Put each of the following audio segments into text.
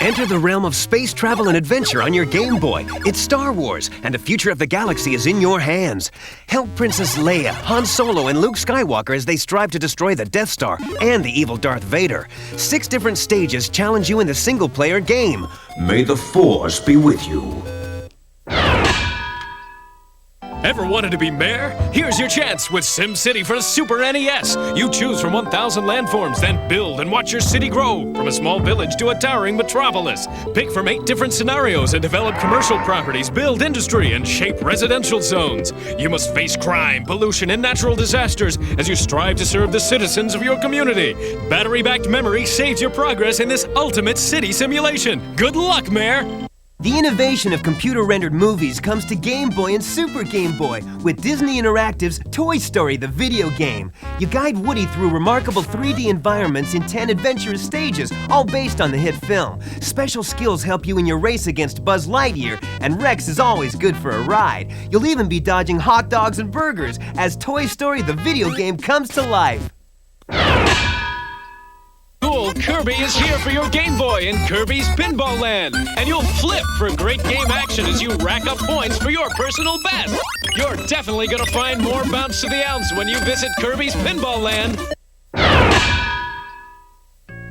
Enter the realm of space travel and adventure on your Game Boy. It's Star Wars, and the future of the galaxy is in your hands. Help Princess Leia, Han Solo, and Luke Skywalker as they strive to destroy the Death Star and the evil Darth Vader. 6 different stages challenge you in the single-player game. May the Force be with you. Ever wanted to be mayor? Here's your chance with SimCity for the Super NES. You choose from 1,000 landforms, then build and watch your city grow. From a small village to a towering metropolis. Pick from 8 different scenarios and develop commercial properties, build industry, and shape residential zones. You must face crime, pollution, and natural disasters as you strive to serve the citizens of your community. Battery-backed memory saves your progress in this ultimate city simulation. Good luck, Mayor! The innovation of computer-rendered movies comes to Game Boy and Super Game Boy with Disney Interactive's Toy Story, the video game. You guide Woody through remarkable 3D environments in 10 adventurous stages, all based on the hit film. Special skills help you in your race against Buzz Lightyear, and Rex is always good for a ride. You'll even be dodging hot dogs and burgers as Toy Story, the video game, comes to life. Cool, Kirby is here for your Game Boy in Kirby's Pinball Land. And you'll flip for great game action as you rack up points for your personal best. You're definitely gonna find more bounce to the ounce when you visit Kirby's Pinball Land.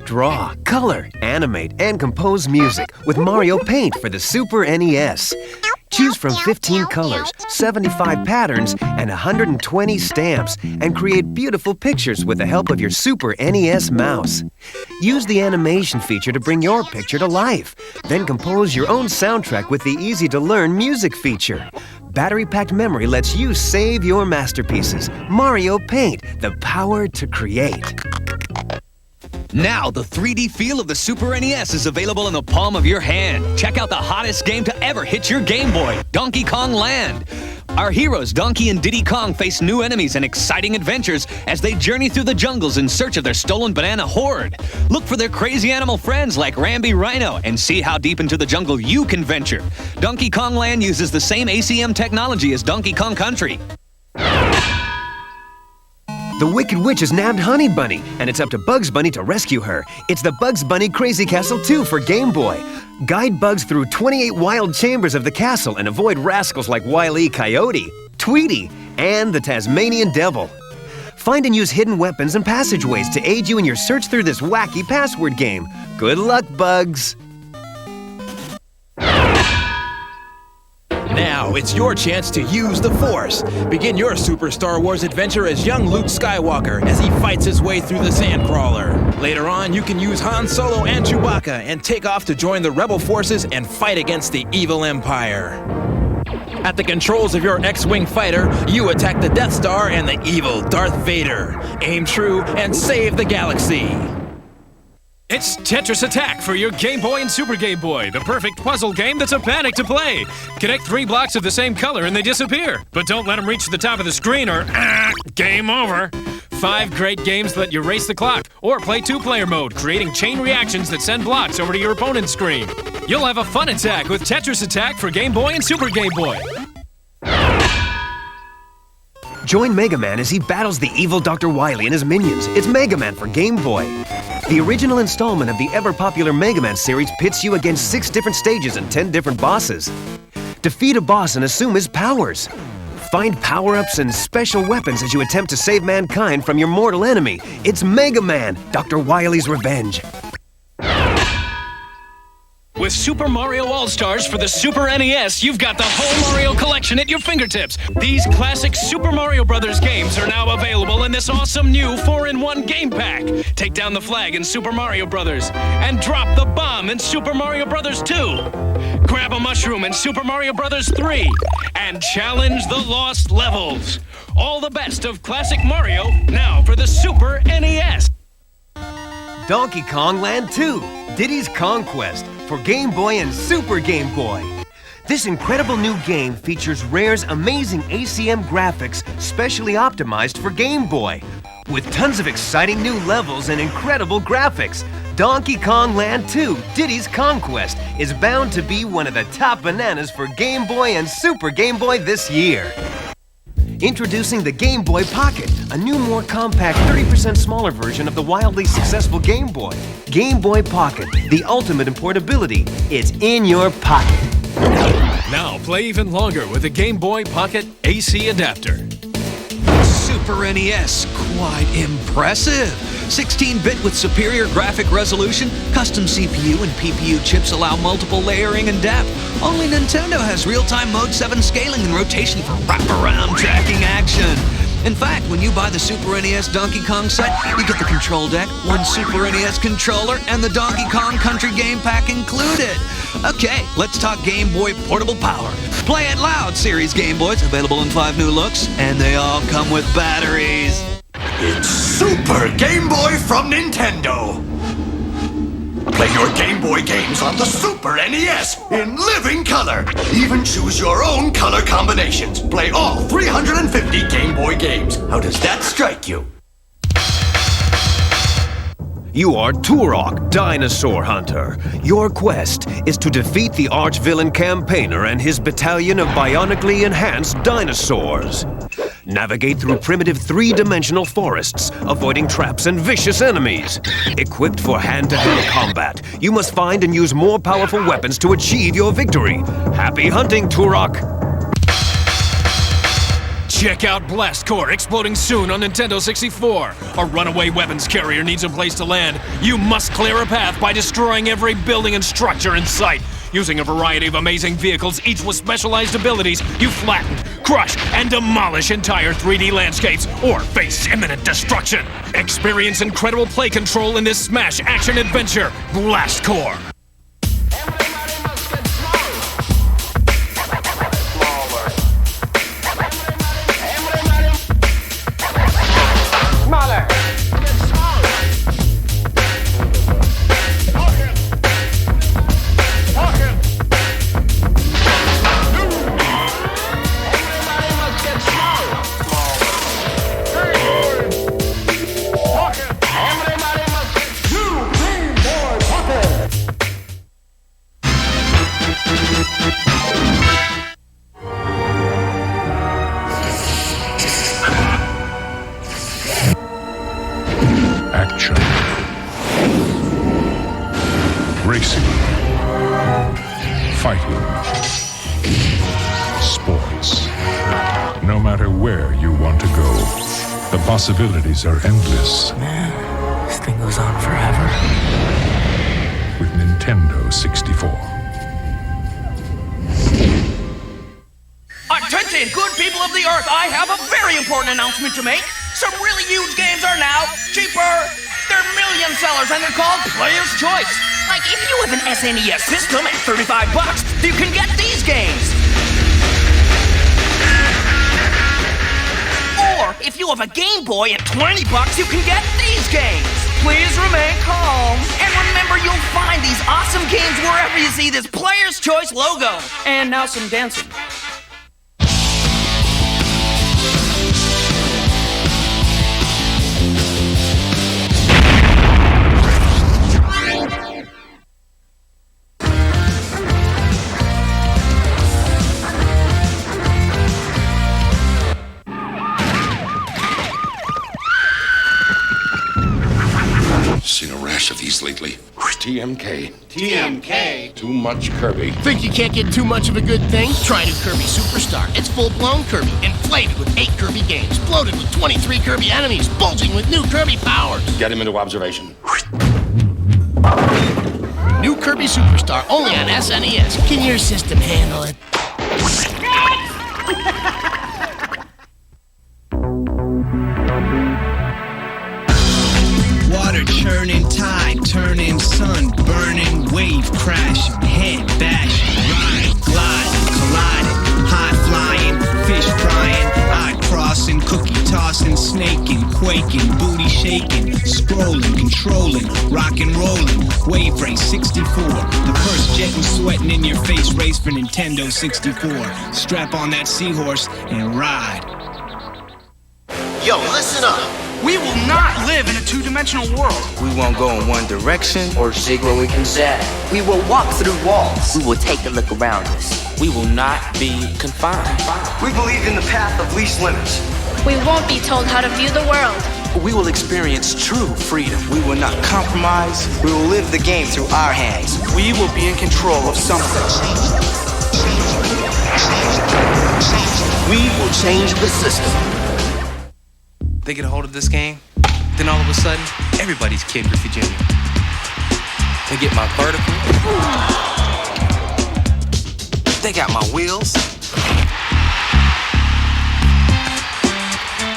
Draw, color, animate, and compose music with Mario Paint for the Super NES. Choose from 15 colors, 75 patterns, and 120 stamps, and create beautiful pictures with the help of your Super NES mouse. Use the animation feature to bring your picture to life. Then compose your own soundtrack with the easy-to-learn music feature. Battery-packed memory lets you save your masterpieces. Mario Paint, the power to create. Now, the 3D feel of the Super NES is available in the palm of your hand. Check out the hottest game to ever hit your Game Boy, Donkey Kong Land. Our heroes, Donkey and Diddy Kong, face new enemies and exciting adventures as they journey through the jungles in search of their stolen banana hoard. Look for their crazy animal friends like Rambi Rhino and see how deep into the jungle you can venture. Donkey Kong Land uses the same ACM technology as Donkey Kong Country. The Wicked Witch has nabbed Honey Bunny, and it's up to Bugs Bunny to rescue her. It's the Bugs Bunny Crazy Castle 2 for Game Boy. Guide Bugs through 28 wild chambers of the castle and avoid rascals like Wile E. Coyote, Tweety, and the Tasmanian Devil. Find and use hidden weapons and passageways to aid you in your search through this wacky password game. Good luck, Bugs! Now, it's your chance to use the Force. Begin your Super Star Wars adventure as young Luke Skywalker as he fights his way through the Sandcrawler. Later on, you can use Han Solo and Chewbacca and take off to join the Rebel forces and fight against the evil Empire. At the controls of your X-Wing fighter, you attack the Death Star and the evil Darth Vader. Aim true and save the galaxy. It's Tetris Attack for your Game Boy and Super Game Boy, the perfect puzzle game that's a panic to play. Connect 3 blocks of the same color and they disappear. But don't let them reach the top of the screen or game over. 5 great games let you race the clock or play 2-player mode, creating chain reactions that send blocks over to your opponent's screen. You'll have a fun attack with Tetris Attack for Game Boy and Super Game Boy. Join Mega Man as he battles the evil Dr. Wily and his minions. It's Mega Man for Game Boy. The original installment of the ever-popular Mega Man series pits you against 6 different stages and 10 different bosses. Defeat a boss and assume his powers. Find power-ups and special weapons as you attempt to save mankind from your mortal enemy. It's Mega Man, Dr. Wily's Revenge. With Super Mario All-Stars for the Super NES, you've got the whole Mario collection at your fingertips. These classic Super Mario Bros. Games are now available in this awesome new 4-in-1 game pack. Take down the flag in Super Mario Bros. And drop the bomb in Super Mario Bros. 2. Grab a mushroom in Super Mario Bros. 3. And challenge the lost levels. All the best of classic Mario, now for the Super NES. Donkey Kong Land 2, Diddy's Conquest for Game Boy and Super Game Boy. This incredible new game features Rare's amazing ACM graphics specially optimized for Game Boy. With tons of exciting new levels and incredible graphics, Donkey Kong Land 2, Diddy's Conquest is bound to be one of the top bananas for Game Boy and Super Game Boy this year. Introducing the Game Boy Pocket, a new, more compact, 30% smaller version of the wildly successful Game Boy. Game Boy Pocket, the ultimate in portability. It's in your pocket. Now play even longer with the Game Boy Pocket AC adapter. Super NES, quite impressive. 16-bit with superior graphic resolution, custom CPU and PPU chips allow multiple layering and depth. Only Nintendo has real-time Mode 7 scaling and rotation for wraparound tracking action. In fact, when you buy the Super NES Donkey Kong set, you get the control deck, one Super NES controller, and the Donkey Kong Country Game Pack included. Okay, let's talk Game Boy portable power. Play It Loud series Game Boys, available in 5 new looks, and they all come with batteries. It's Super Game Boy from Nintendo. Play your Game Boy games on the Super NES in living color. Even choose your own color combinations. Play all 350 Game Boy games. How does that strike you? You are Turok, Dinosaur Hunter. Your quest is to defeat the arch-villain Campaigner and his battalion of bionically enhanced dinosaurs. Navigate through primitive 3-dimensional forests, avoiding traps and vicious enemies. Equipped for hand-to-hand combat, you must find and use more powerful weapons to achieve your victory. Happy hunting, Turok! Check out Blast Corps, exploding soon on Nintendo 64. A runaway weapons carrier needs a place to land. You must clear a path by destroying every building and structure in sight. Using a variety of amazing vehicles, each with specialized abilities, you flatten, crush, and demolish entire 3D landscapes, or face imminent destruction. Experience incredible play control in this smash action adventure, Blast Corps. Action. Racing. Fighting. Sports. No matter where you want to go, the possibilities are endless. Man, this thing goes on forever. With Nintendo 64. Attention, good people of the Earth, I have a very important announcement to make. Some really huge games are now cheaper. They're million sellers and they're called Player's Choice. Like if you have an SNES system at $35, you can get these games. Or if you have a Game Boy at $20, you can get these games. Please remain calm. And remember, you'll find these awesome games wherever you see this Player's Choice logo. And now some dancing. Seen a rash of these lately. TMK. TMK? Too much Kirby. Think you can't get too much of a good thing? Try new Kirby Superstar. It's full-blown Kirby, inflated with 8 Kirby games, bloated with 23 Kirby enemies, bulging with new Kirby powers. Get him into observation. New Kirby Superstar, only on SNES. Can your system handle it? Water churning, tide turning, sun burning, wave crashing, head bashing, ride, glide, colliding, high flying, fish frying, eye crossing, cookie tossing, snaking, quaking, booty shaking, scrolling, controlling, rock and rolling, wave race 64, the first jet and sweating in your face race for Nintendo 64. Strap on that seahorse and ride. Yo, listen up. We will not live in a two-dimensional world. We won't go in one direction or zig where we can zag. We will walk through walls. We will take a look around us. We will not be confined. We believe in the path of least limits. We won't be told how to view the world. We will experience true freedom. We will not compromise. We will live the game through our hands. We will be in control of something. We will change the system. They get a hold of this game, then all of a sudden, everybody's Kid Griffey Jr. They get my vertical. They got my wheels.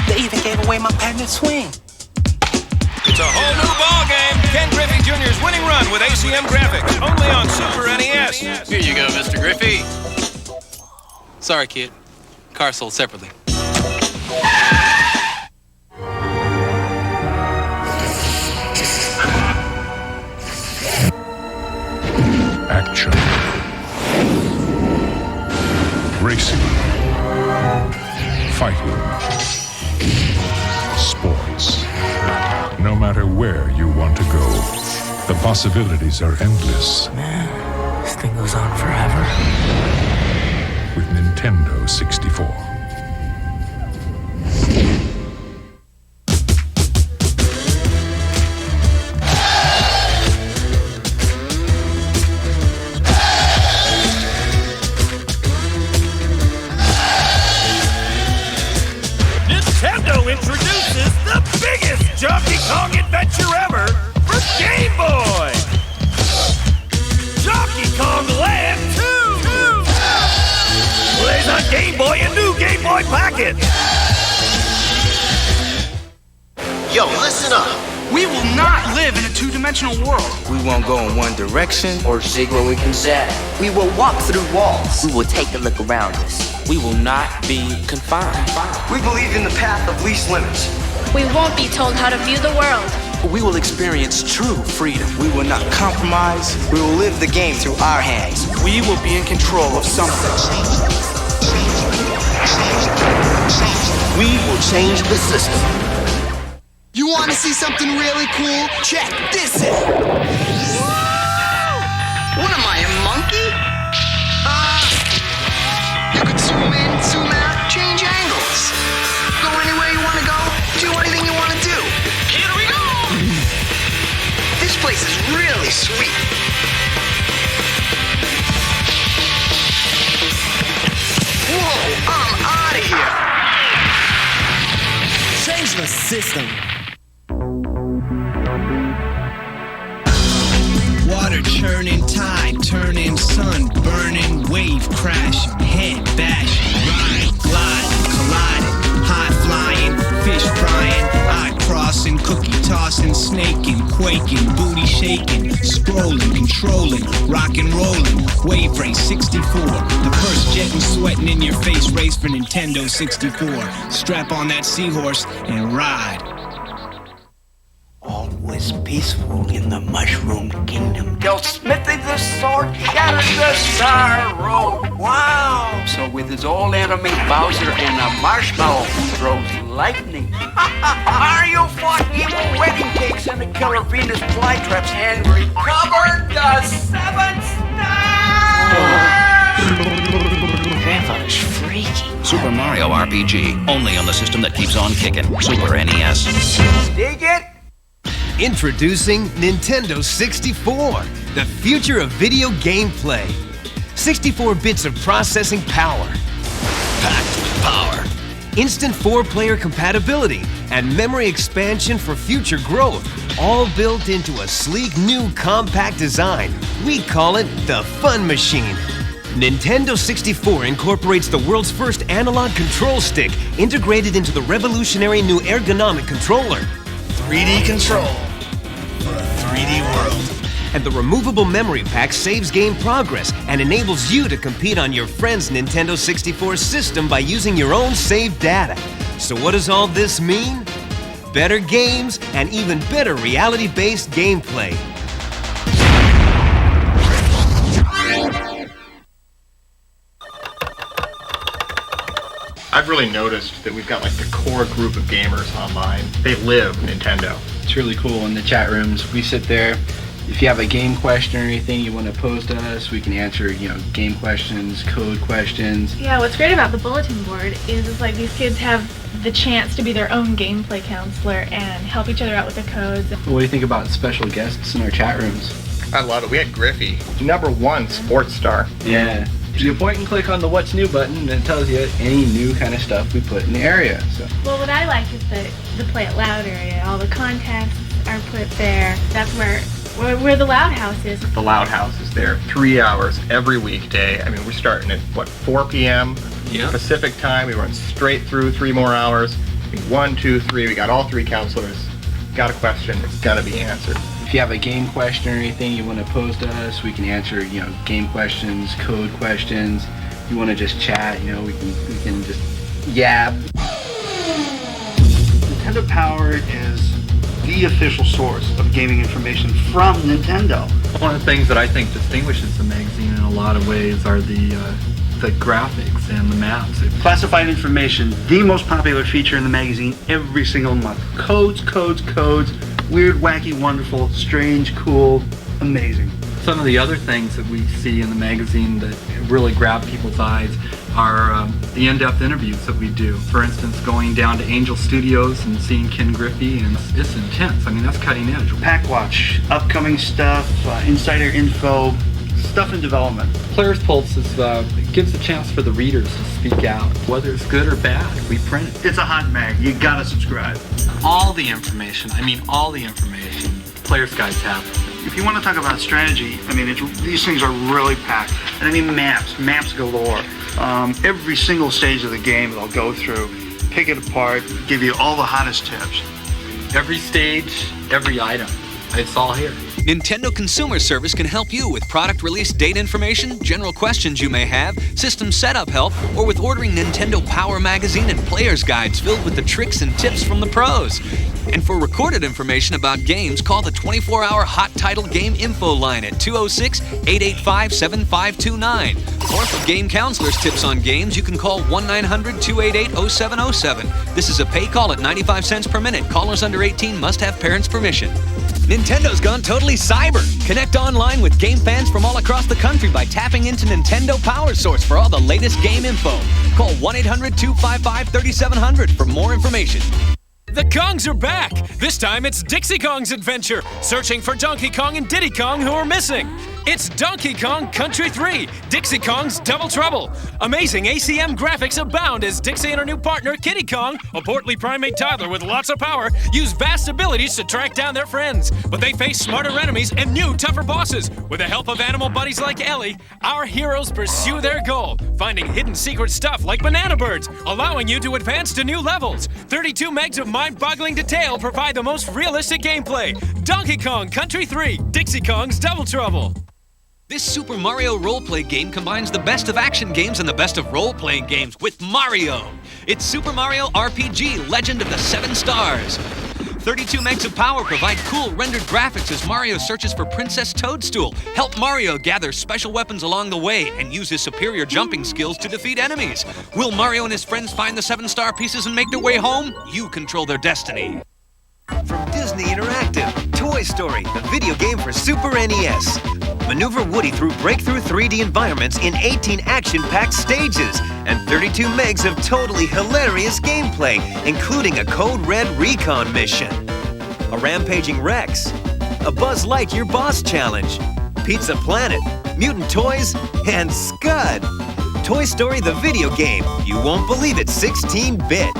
They even gave away my patented swing. It's a whole new ball game. Ken Griffey Jr.'s winning run with ACM graphics, only on Super NES. Here you go, Mr. Griffey. Sorry, kid. Car sold separately. Action. Racing. Fighting. Sports. No matter where you want to go, the possibilities are endless. Man, this thing goes on forever. With Nintendo 64. Nintendo introduces the biggest Donkey Kong adventure ever for Game Boy! Donkey Kong Land 2! Plays on Game Boy and new Game Boy Pocket! Yo, listen up! We will not live in a two-dimensional world. We won't go in one direction or zig where we can zag. We will walk through walls. We will take a look around us. We will not be confined. We believe in the path of least limits. We won't be told how to view the world. We will experience true freedom. We will not compromise. We will live the game through our hands. We will be in control of something. We will change the system. You want to see something really cool? Check this out. What am I, a monkey? You could zoom in, zoom out, change angles. Go anywhere you want to go, do anything you want to do. Here we go! This place is really sweet. Whoa, I'm out of here. Change the system. Water churning, tide turning, sun burning, wave crashing, head bashing, ride, glide, colliding, high flying, fish frying, eye crossing, cookie tossing, snaking, quaking, booty shaking, scrolling, controlling, rock and rolling, wave race 64, the first jetting, sweating in your face race for Nintendo 64. Strap on that seahorse and ride. All was peaceful in the Mushroom Kingdom. Till Smithy the sword shattered the sorrow. Wow! So with his old enemy Bowser and a marshmallow who throws lightning. Mario fought evil wedding cakes and a killer Venus flytraps and recovered the 7 stars! Grandfather's freaky. Super Mario RPG, only on the system that keeps on kicking. Super NES. Dig it? Introducing Nintendo 64, the future of video gameplay. 64 bits of processing power. Packed with power. Instant 4-player compatibility and memory expansion for future growth. All built into a sleek new compact design. We call it the Fun Machine. Nintendo 64 incorporates the world's first analog control stick integrated into the revolutionary new ergonomic controller. 3D control for a 3D world. And the removable memory pack saves game progress and enables you to compete on your friend's Nintendo 64 system by using your own saved data. So what does all this mean? Better games and even better reality-based gameplay. I've really noticed that we've got like the core group of gamers online. They live Nintendo. It's really cool in the chat rooms. We sit there. If you have a game question or anything you want to pose to us, we can answer, game questions, code questions. Yeah, what's great about the bulletin board is it's like these kids have the chance to be their own gameplay counselor and help each other out with the codes. What do you think about special guests in our chat rooms? I love it. We had Griffey, #1 sports star. Yeah. You point and click on the What's New button and it tells you any new kind of stuff we put in the area. So. Well, what I like is the Play It Loud area. All the contests are put there. That's where the Loud House is. The Loud House is there 3 hours every weekday. I mean, we're starting at, 4 p.m. Pacific time. We run straight through 3 more hours. 1, 2, 3. We got all 3 counselors. Got a question, it's gonna be answered. If you have a game question or anything you want to pose to us, we can answer, game questions, code questions. If you want to just chat, we can just yap. Nintendo Power is the official source of gaming information from Nintendo. One of the things that I think distinguishes the magazine in a lot of ways are the graphics and the maps. Classified information, the most popular feature in the magazine every single month. Codes, weird, wacky, wonderful, strange, cool, amazing. Some of the other things that we see in the magazine that really grab people's eyes are the in-depth interviews that we do. For instance, going down to Angel Studios and seeing Ken Griffey, and it's intense. I mean, that's cutting edge. Pack Watch, upcoming stuff, insider info, stuff in development. Players Pulse gives a chance for the readers to speak out. Whether it's good or bad, we print it. It's a hot mag. You gotta subscribe. All the information Player's Guides have. If you want to talk about strategy, these things are really packed. And maps galore. Every single stage of the game they'll go through, pick it apart, give you all the hottest tips. Every stage, every item, it's all here. Nintendo Consumer Service can help you with product release date information, general questions you may have, system setup help, or with ordering Nintendo Power Magazine and Player's Guides filled with the tricks and tips from the pros. And for recorded information about games, call the 24-hour Hot Title Game Info line at 206-885-7529. Or for game counselors' tips on games, you can call 1-900-288-0707. This is a pay call at 95 cents per minute. Callers under 18 must have parents' permission. Nintendo's gone totally cyber. Connect online with game fans from all across the country by tapping into Nintendo Power Source for all the latest game info. Call 1-800-255-3700 for more information. The Kongs are back! This time it's Dixie Kong's adventure, searching for Donkey Kong and Diddy Kong who are missing. It's Donkey Kong Country 3, Dixie Kong's Double Trouble. Amazing ACM graphics abound as Dixie and her new partner, Kitty Kong, a portly primate toddler with lots of power, use vast abilities to track down their friends. But they face smarter enemies and new, tougher bosses. With the help of animal buddies like Ellie, our heroes pursue their goal, finding hidden secret stuff like banana birds, allowing you to advance to new levels. 32 megs of mind-boggling detail provide the most realistic gameplay. Donkey Kong Country 3, Dixie Kong's Double Trouble. This Super Mario role-play game combines the best of action games and the best of role-playing games with Mario. It's Super Mario RPG Legend of the 7 Stars. 32 megs of power provide cool rendered graphics as Mario searches for Princess Toadstool. Help Mario gather special weapons along the way and use his superior jumping skills to defeat enemies. Will Mario and his friends find the 7-star pieces and make their way home? You control their destiny. From Disney Interactive, Toy Story, the video game for Super NES. Maneuver Woody through breakthrough 3D environments in 18 action-packed stages and 32 megs of totally hilarious gameplay, including a Code Red recon mission, a rampaging Rex, a Buzz Lightyear boss challenge, Pizza Planet, mutant toys, and Scud. Toy Story the video game. You won't believe it's 16-bit.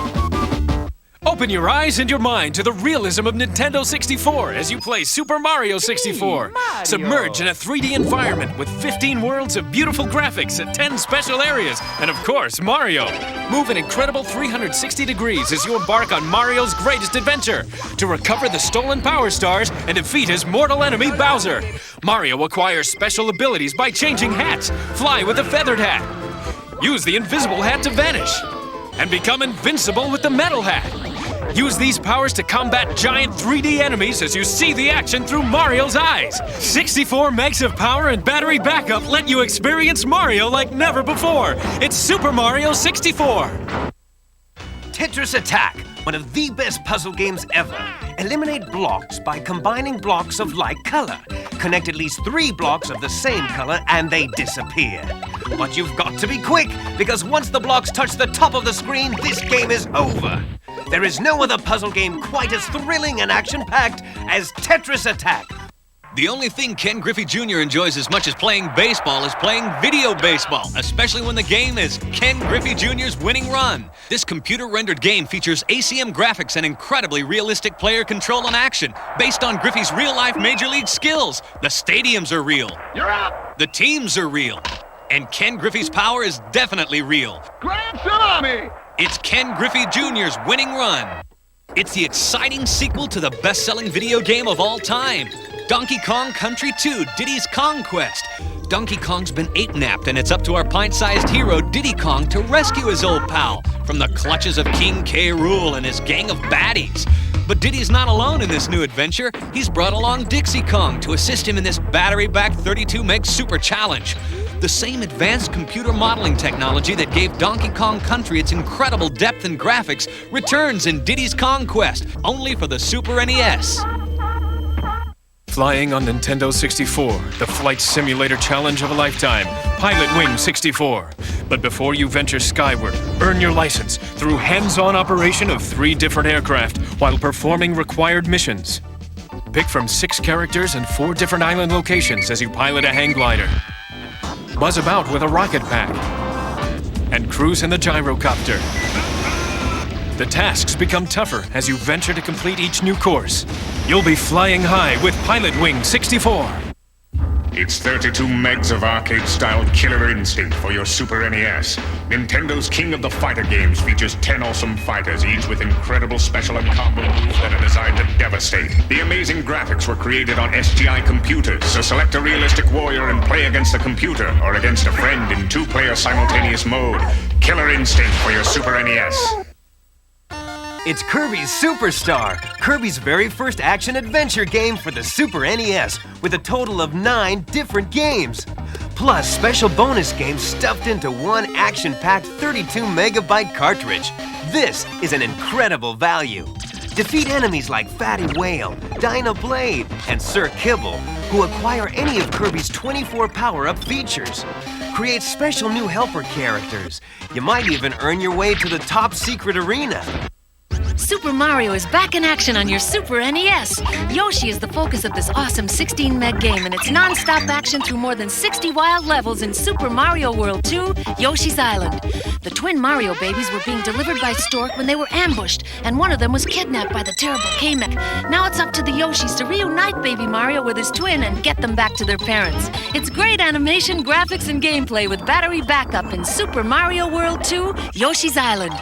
Open your eyes and your mind to the realism of Nintendo 64 as you play Super Mario 64. Submerge in a 3D environment with 15 worlds of beautiful graphics at 10 special areas, and of course, Mario. Move an incredible 360 degrees as you embark on Mario's greatest adventure to recover the stolen Power Stars and defeat his mortal enemy, Bowser. Mario acquires special abilities by changing hats. Fly with a feathered hat. Use the invisible hat to vanish. And become invincible with the metal hat. Use these powers to combat giant 3D enemies as you see the action through Mario's eyes. 64 megs of power and battery backup let you experience Mario like never before. It's Super Mario 64. Tetris Attack, one of the best puzzle games ever. Eliminate blocks by combining blocks of like color. Connect at least 3 blocks of the same color and they disappear. But you've got to be quick, because once the blocks touch the top of the screen, this game is over. There is no other puzzle game quite as thrilling and action-packed as Tetris Attack. The only thing Ken Griffey Jr. enjoys as much as playing baseball is playing video baseball, especially when the game is Ken Griffey Jr.'s Winning Run. This computer-rendered game features ACM graphics and incredibly realistic player control and action, based on Griffey's real-life Major League skills. The stadiums are real. You're out. The teams are real. And Ken Griffey's power is definitely real. Grand Salami! It's Ken Griffey Jr.'s Winning Run. It's the exciting sequel to the best-selling video game of all time, Donkey Kong Country 2, Diddy's Kong Quest. Donkey Kong's been ape-napped, and it's up to our pint-sized hero, Diddy Kong, to rescue his old pal from the clutches of King K. Rool and his gang of baddies. But Diddy's not alone in this new adventure. He's brought along Dixie Kong to assist him in this battery-backed 32-meg super challenge. The same advanced computer modeling technology that gave Donkey Kong Country its incredible depth and graphics returns in Diddy's Kong Quest, only for the Super NES. Flying on Nintendo 64, the flight simulator challenge of a lifetime, Pilot Wing 64. But before you venture skyward, earn your license through hands-on operation of 3 different aircraft while performing required missions. Pick from 6 characters and 4 different island locations as you pilot a hang glider. Buzz about with a rocket pack. And cruise in the gyrocopter. The tasks become tougher as you venture to complete each new course. You'll be flying high with Pilot Wing 64. It's 32 megs of arcade-style killer instinct for your Super NES. Nintendo's King of the Fighter games features 10 awesome fighters, each with incredible special and combo moves that are designed to devastate. The amazing graphics were created on SGI computers, so select a realistic warrior and play against the computer or against a friend in 2-player simultaneous mode. Killer instinct for your Super NES. It's Kirby's Superstar, Kirby's very first action-adventure game for the Super NES, with a total of 9 different games. Plus, special bonus games stuffed into one action-packed 32-megabyte cartridge. This is an incredible value. Defeat enemies like Fatty Whale, Dyna Blade, and Sir Kibble, who acquire any of Kirby's 24 power-up features. Create special new helper characters. You might even earn your way to the top secret arena. Super Mario is back in action on your Super NES. Yoshi is the focus of this awesome 16-meg game, and it's non-stop action through more than 60 wild levels in Super Mario World 2, Yoshi's Island. The twin Mario babies were being delivered by Stork when they were ambushed, and one of them was kidnapped by the terrible Kamek. Now it's up to the Yoshis to reunite Baby Mario with his twin and get them back to their parents. It's great animation, graphics, and gameplay with battery backup in Super Mario World 2, Yoshi's Island.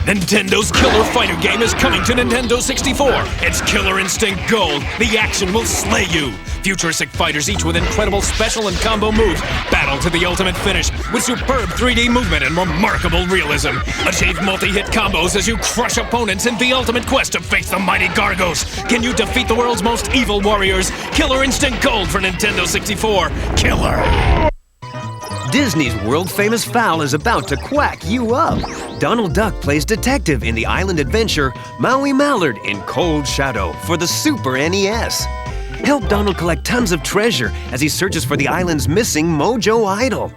Nintendo's killer fighter game is coming to Nintendo 64. It's Killer Instinct Gold. The action will slay you. Futuristic fighters, each with incredible special and combo moves, battle to the ultimate finish with superb 3D movement and remarkable realism. Achieve multi-hit combos as you crush opponents in the ultimate quest to face the mighty Gargos. Can you defeat the world's most evil warriors? Killer Instinct Gold for Nintendo 64. Killer! Disney's world-famous fowl is about to quack you up. Donald Duck plays detective in the island adventure Maui Mallard in Cold Shadow for the Super NES. Help Donald collect tons of treasure as he searches for the island's missing Mojo Idol.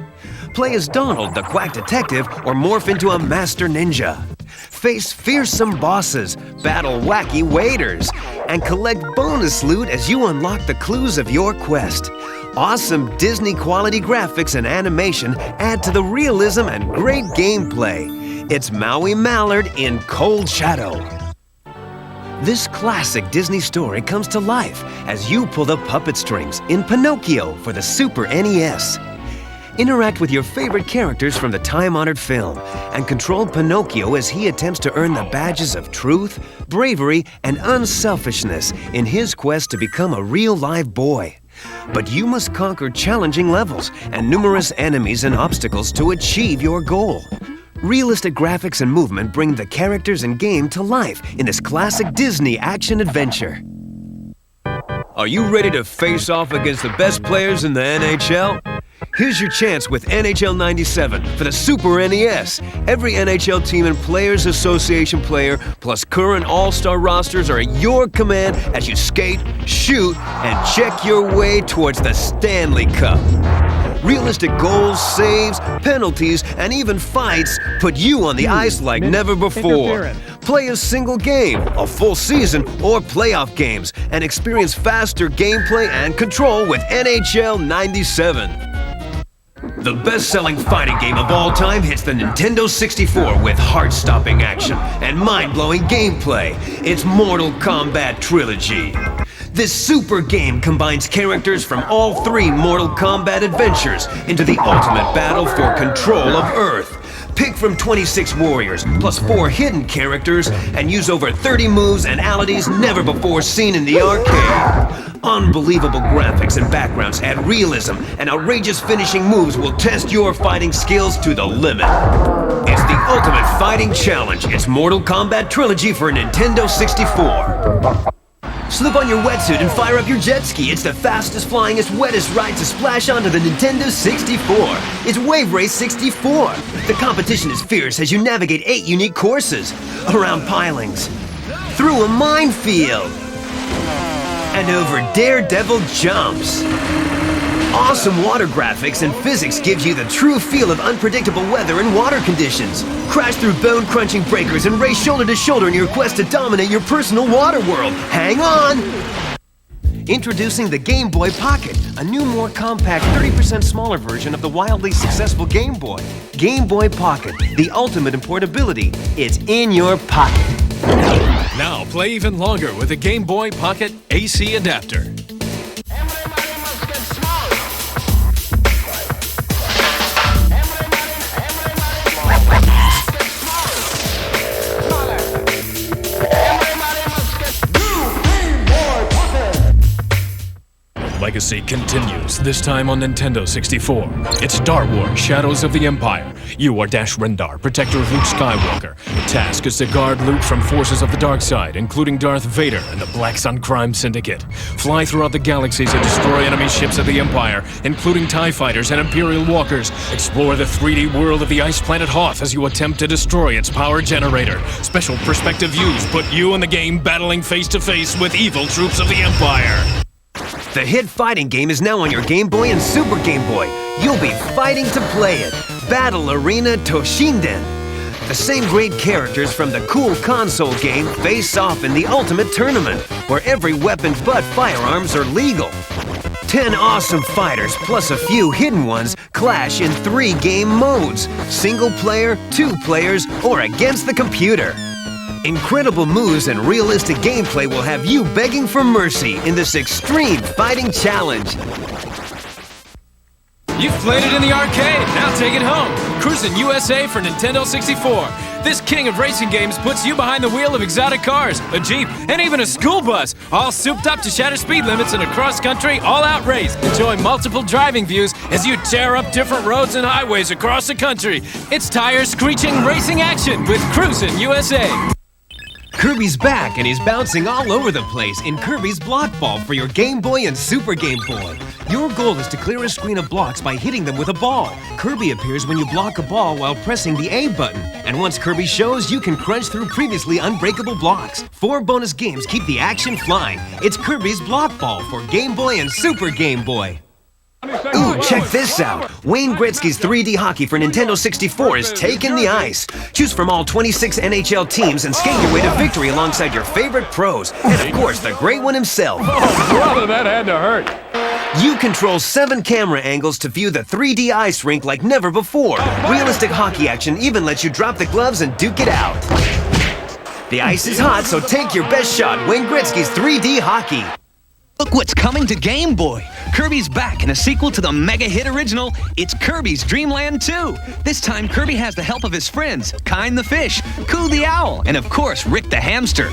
Play as Donald, the quack detective, or morph into a master ninja. Face fearsome bosses, battle wacky waiters, and collect bonus loot as you unlock the clues of your quest. Awesome Disney-quality graphics and animation add to the realism and great gameplay. It's Maui Mallard in Cold Shadow. This classic Disney story comes to life as you pull the puppet strings in Pinocchio for the Super NES. Interact with your favorite characters from the time-honored film and control Pinocchio as he attempts to earn the badges of truth, bravery, and unselfishness in his quest to become a real live boy. But you must conquer challenging levels and numerous enemies and obstacles to achieve your goal. Realistic graphics and movement bring the characters and game to life in this classic Disney action-adventure. Are you ready to face off against the best players in the NHL? Here's your chance with NHL 97 for the Super NES. Every NHL team and Players Association player, plus current all-star rosters are at your command as you skate, shoot, and check your way towards the Stanley Cup. Realistic goals, saves, penalties, and even fights put you on the ice like never before. Play a single game, a full season, or playoff games, and experience faster gameplay and control with NHL 97. The best-selling fighting game of all time hits the Nintendo 64 with heart-stopping action and mind-blowing gameplay. It's Mortal Kombat Trilogy. This super game combines characters from all 3 Mortal Kombat adventures into the ultimate battle for control of Earth. Pick from 26 warriors, plus 4 hidden characters, and use over 30 moves and abilities never before seen in the arcade. Unbelievable graphics and backgrounds add realism, and outrageous finishing moves will test your fighting skills to the limit. It's the ultimate fighting challenge. It's Mortal Kombat Trilogy for Nintendo 64. Slip on your wetsuit and fire up your jet ski. It's the fastest, flyingest, wettest ride to splash onto the Nintendo 64. It's Wave Race 64. The competition is fierce as you navigate 8 unique courses, around pilings, through a minefield, and over daredevil jumps. Awesome water graphics and physics gives you the true feel of unpredictable weather and water conditions. Crash through bone-crunching breakers and race shoulder to shoulder in your quest to dominate your personal water world. Hang on! Introducing the Game Boy Pocket, a new, more compact, 30% smaller version of the wildly successful Game Boy. Game Boy Pocket, the ultimate in portability. It's in your pocket. Now play even longer with the Game Boy Pocket AC adapter. Legacy continues, this time on Nintendo 64. It's Star Wars Shadows of the Empire. You are Dash Rendar, protector of Luke Skywalker. Your task is to guard Luke from forces of the dark side, including Darth Vader and the Black Sun Crime Syndicate. Fly throughout the galaxies and destroy enemy ships of the Empire, including TIE fighters and Imperial walkers. Explore the 3D world of the ice planet Hoth as you attempt to destroy its power generator. Special perspective views put you in the game battling face-to-face with evil troops of the Empire. The hit fighting game is now on your Game Boy and Super Game Boy. You'll be fighting to play it. Battle Arena Toshinden. The same great characters from the cool console game face off in the Ultimate Tournament, where every weapon but firearms are legal. 10 awesome fighters, plus a few hidden ones, clash in 3 game modes: single player, 2 players, or against the computer. Incredible moves and realistic gameplay will have you begging for mercy in this extreme fighting challenge. You've played it in the arcade, now take it home. Cruisin' USA for Nintendo 64. This king of racing games puts you behind the wheel of exotic cars, a Jeep, and even a school bus, all souped up to shatter speed limits in a cross-country, all-out race. Enjoy multiple driving views as you tear up different roads and highways across the country. It's tire-screeching racing action with Cruisin' USA. Kirby's back, and he's bouncing all over the place in Kirby's Block Ball for your Game Boy and Super Game Boy. Your goal is to clear a screen of blocks by hitting them with a ball. Kirby appears when you block a ball while pressing the A button. And once Kirby shows, you can crunch through previously unbreakable blocks. 4 bonus games keep the action flying. It's Kirby's Block Ball for Game Boy and Super Game Boy. Ooh, check this out. Wayne Gretzky's 3D hockey for Nintendo 64 is taking the ice. Choose from all 26 NHL teams and skate your way to victory alongside your favorite pros. And of course, the great one himself. Oh, brother, that had to hurt. You control 7 camera angles to view the 3D ice rink like never before. Realistic hockey action even lets you drop the gloves and duke it out. The ice is hot, so take your best shot. Wayne Gretzky's 3D hockey. Look what's coming to Game Boy. Kirby's back in a sequel to the mega hit original. It's Kirby's Dream Land 2. This time, Kirby has the help of his friends, Kind the Fish, Coo the Owl, and of course, Rick the Hamster.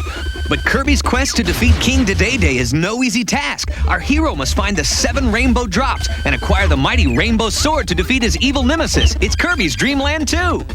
But Kirby's quest to defeat King Dedede is no easy task. Our hero must find the 7 rainbow drops and acquire the mighty rainbow sword to defeat his evil nemesis. It's Kirby's Dream Land 2.